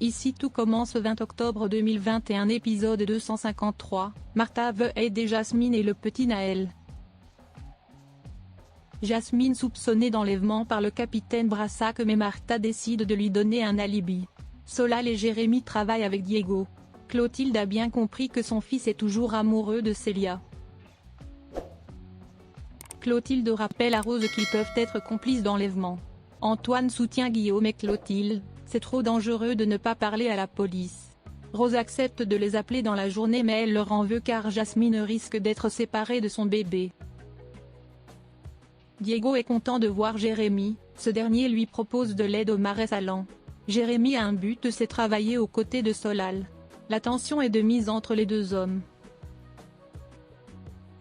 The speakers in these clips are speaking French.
Ici tout commence le 20 octobre 2021 épisode 253, Martha veut aider Jasmine et le petit Naël. Jasmine soupçonnée d'enlèvement par le capitaine Brassac mais Martha décide de lui donner un alibi. Solal et Jérémy travaillent avec Diego. Clotilde a bien compris que son fils est toujours amoureux de Célia. Clotilde rappelle à Rose qu'ils peuvent être complices d'enlèvement. Antoine soutient Guillaume et Clotilde, c'est trop dangereux de ne pas parler à la police. Rose accepte de les appeler dans la journée mais elle leur en veut car Jasmine risque d'être séparée de son bébé. Diego est content de voir Jérémy, ce dernier lui propose de l'aide au marais salant. Jérémy a un but, c'est travailler aux côtés de Solal. La tension est de mise entre les deux hommes.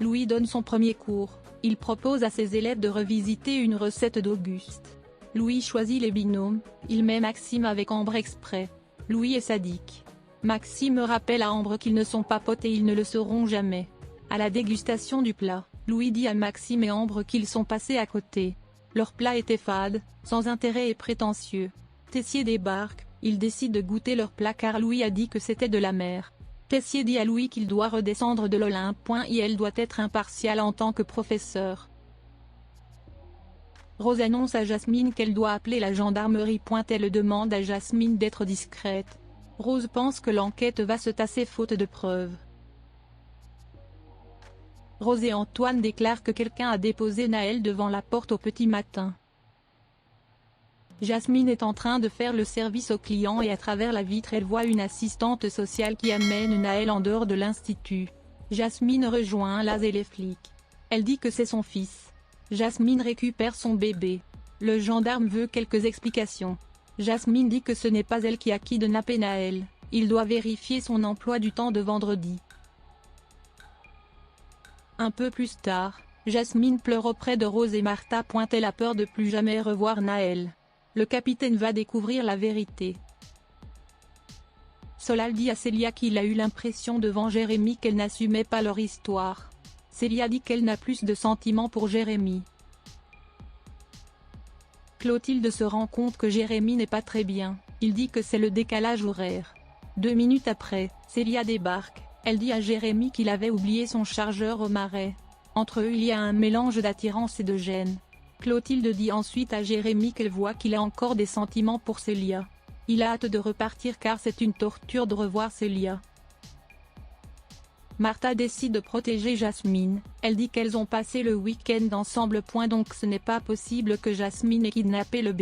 Louis donne son premier cours, il propose à ses élèves de revisiter une recette d'Auguste. Louis choisit les binômes, il met Maxime avec Ambre exprès. Louis est sadique. Maxime rappelle à Ambre qu'ils ne sont pas potes et ils ne le seront jamais. À la dégustation du plat, Louis dit à Maxime et Ambre qu'ils sont passés à côté. Leur plat était fade, sans intérêt et prétentieux. Tessier débarque, il décide de goûter leur plat car Louis a dit que c'était de la mer. Tessier dit à Louis qu'il doit redescendre de l'Olympe. Et elle doit être impartiale en tant que professeur. Rose annonce à Jasmine qu'elle doit appeler la gendarmerie. Elle demande à Jasmine d'être discrète. Rose pense que l'enquête va se tasser faute de preuves. Rose et Antoine déclarent que quelqu'un a déposé Naël devant la porte au petit matin. Jasmine est en train de faire le service aux clients et à travers la vitre elle voit une assistante sociale qui amène Naël en dehors de l'institut. Jasmine rejoint Laz et les flics. Elle dit que c'est son fils. Jasmine récupère son bébé. Le gendarme veut quelques explications. Jasmine dit que ce n'est pas elle qui a kidnappé Naël, il doit vérifier son emploi du temps de vendredi. Un peu plus tard, Jasmine pleure auprès de Rose et Martha. Elle a peur de plus jamais revoir Naël. Le capitaine va découvrir la vérité. Solal dit à Célia qu'il a eu l'impression devant Jérémy qu'elle n'assumait pas leur histoire. Célia dit qu'elle n'a plus de sentiments pour Jérémy. Clotilde se rend compte que Jérémy n'est pas très bien, il dit que c'est le décalage horaire. 2 minutes après, Célia débarque, elle dit à Jérémy qu'il avait oublié son chargeur au marais. Entre eux il y a un mélange d'attirance et de gêne. Clotilde dit ensuite à Jérémy qu'elle voit qu'il a encore des sentiments pour Célia. Il a hâte de repartir car c'est une torture de revoir Célia. Martha décide de protéger Jasmine, elle dit qu'elles ont passé le week-end ensemble. Donc ce n'est pas possible que Jasmine ait kidnappé le bébé.